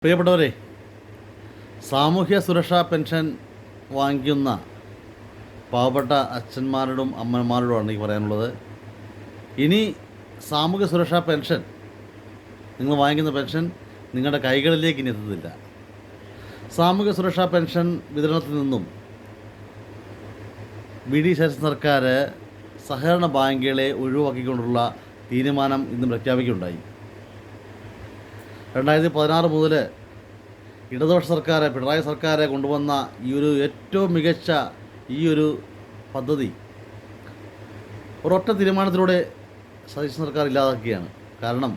പ്രിയപ്പെട്ടവരെ, സാമൂഹ്യ സുരക്ഷാ പെൻഷൻ വാങ്ങിക്കുന്ന പാവപ്പെട്ട അച്ഛന്മാരോടും അമ്മമാരോടുമാണ് എനിക്ക് പറയാനുള്ളത്. ഇനി സാമൂഹ്യ സുരക്ഷാ പെൻഷൻ, നിങ്ങൾ വാങ്ങിക്കുന്ന പെൻഷൻ നിങ്ങളുടെ കൈകളിലേക്ക് ഇനി എത്തുന്നില്ല. സാമൂഹ്യ സുരക്ഷാ പെൻഷൻ വിതരണത്തിൽ നിന്നും വി.ഡി. സതീശൻ സർക്കാർ സഹകരണ ബാങ്കുകളെ ഒഴിവാക്കിക്കൊണ്ടുള്ള തീരുമാനം ഇന്ന് പ്രഖ്യാപിക്കുകയുണ്ടായി. 2016 മുതൽ ഇടതുപക്ഷ സർക്കാർ, പിണറായി സർക്കാർ കൊണ്ടുവന്ന ഈ ഒരു ഏറ്റവും മികച്ച ഈ ഒരു പദ്ധതി ഒരൊറ്റ തീരുമാനത്തിലൂടെ സതീശൻ സർക്കാർ ഇല്ലാതാക്കുകയാണ്. കാരണം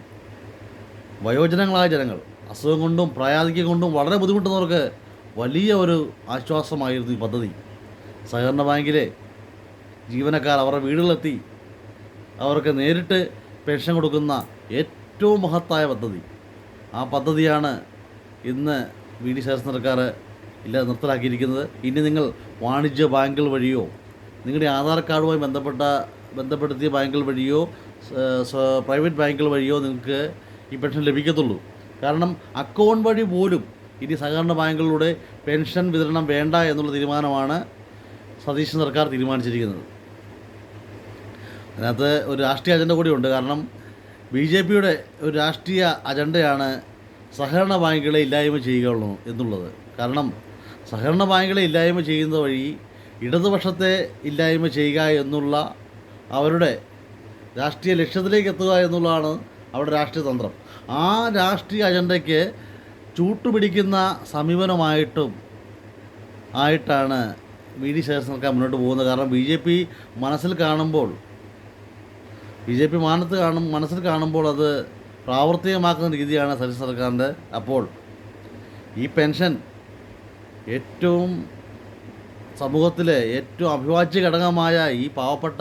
വയോജനങ്ങളായ ജനങ്ങൾ, അസുഖം കൊണ്ടും പ്രായാധിക്യം കൊണ്ടും വളരെ ബുദ്ധിമുട്ടുന്നവർക്ക് വലിയ ഒരു ആശ്വാസമായിരുന്നു ഈ പദ്ധതി. സഹകരണ ബാങ്കിലെ ജീവനക്കാർ അവരുടെ വീടുകളിലെത്തി അവർക്ക് നേരിട്ട് പെൻഷൻ കൊടുക്കുന്ന ഏറ്റവും മഹത്തായ പദ്ധതി. ആ പദ്ധതിയാണ് ഇന്ന് വി.ഡി. സതീശൻ സർക്കാർ നിർത്തലാക്കിയിരിക്കുന്നത്. ഇനി നിങ്ങൾ വാണിജ്യ ബാങ്കുകൾ വഴിയോ നിങ്ങളുടെ ആധാർ കാർഡുമായി ബന്ധപ്പെടുത്തിയ ബാങ്കുകൾ വഴിയോ പ്രൈവറ്റ് ബാങ്കുകൾ വഴിയോ നിങ്ങൾക്ക് ഈ പെൻഷൻ ലഭിക്കത്തുള്ളൂ. കാരണം അക്കൗണ്ട് വഴി പോലും ഇനി സഹകരണ ബാങ്കുകളിലൂടെ പെൻഷൻ വിതരണം വേണ്ട എന്നുള്ള തീരുമാനമാണ് സതീശൻ സർക്കാർ തീരുമാനിച്ചിരിക്കുന്നത്. അതിനകത്ത് ഒരു രാഷ്ട്രീയ അജണ്ട കൂടിയുണ്ട്. കാരണം ബി.ജെ.പിയുടെ ഒരു രാഷ്ട്രീയ അജണ്ടയാണ് സഹകരണ ബാങ്കുകളെ ഇല്ലായ്മ ചെയ്യുക എന്നുള്ളത്. കാരണം സഹകരണ ബാങ്കുകളെ ഇല്ലായ്മ ചെയ്യുന്നത് വഴി ഇടതുപക്ഷത്തെ ഇല്ലായ്മ ചെയ്യുക എന്നുള്ള അവരുടെ രാഷ്ട്രീയ ലക്ഷ്യത്തിലേക്ക് എത്തുക എന്നുള്ളതാണ് അവരുടെ രാഷ്ട്രീയ തന്ത്രം. ആ രാഷ്ട്രീയ അജണ്ടയ്ക്ക് ചൂട്ടുപിടിക്കുന്ന സമീപനമായിട്ടാണ് വി.ഡി. സതീശൻ സർക്കാർ മുന്നോട്ട് പോകുന്നത്. കാരണം ബി.ജെ.പി മനസ്സിൽ കാണുമ്പോൾ അത് പ്രാവർത്തികമാക്കുന്ന രീതിയാണ് സതീശൻ സർക്കാരിൻ്റെ. അപ്പോൾ ഈ പെൻഷൻ സമൂഹത്തിലെ ഏറ്റവും അവിഭാജ്യ ഘടകമായ ഈ പാവപ്പെട്ട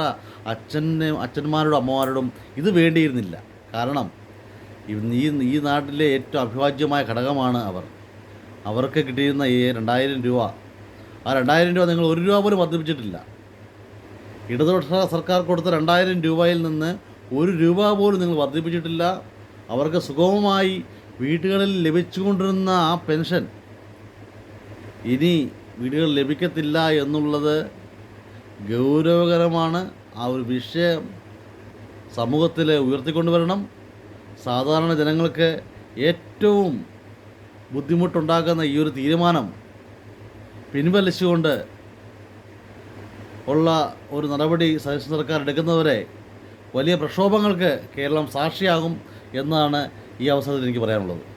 അച്ഛന്മാരോടും അമ്മമാരോടും ഇത് വേണ്ടിയിരുന്നില്ല. കാരണം ഈ നാട്ടിലെ ഏറ്റവും അവിഭാജ്യമായ ഘടകമാണ് അവർക്ക് കിട്ടിയിരുന്ന ഈ 2000 രൂപ. ആ 2000 രൂപ നിങ്ങൾ 1 രൂപ പോലും വർദ്ധിപ്പിച്ചിട്ടില്ല. ഇടതുപക്ഷ സർക്കാർ കൊടുത്ത 2000 രൂപയിൽ നിന്ന് 1 രൂപ പോലും നിങ്ങൾ വർദ്ധിപ്പിച്ചിട്ടില്ല. അവർക്ക് സുഗമമായി വീടുകളിൽ ലഭിച്ചുകൊണ്ടിരുന്ന ആ പെൻഷൻ ഇനി വീടുകളിൽ ലഭിക്കത്തില്ല എന്നുള്ളത് ഗൗരവകരമാണ്. ആ ഒരു വിഷയം സമൂഹത്തിൽ ഉയർത്തിക്കൊണ്ടുവരണം. സാധാരണ ജനങ്ങൾക്ക് ഏറ്റവും ബുദ്ധിമുട്ടുണ്ടാക്കുന്ന ഈ ഒരു തീരുമാനം പിൻവലിച്ചുകൊണ്ട് ഉള്ള ഒരു നടപടി സതീശൻ സർക്കാർ എടുക്കുന്നവരെ വലിയ പ്രക്ഷോഭങ്ങൾക്ക് കേരളം സാക്ഷിയാകും എന്നാണ് ഈ അവസരത്തിൽ എനിക്ക് പറയാനുള്ളത്.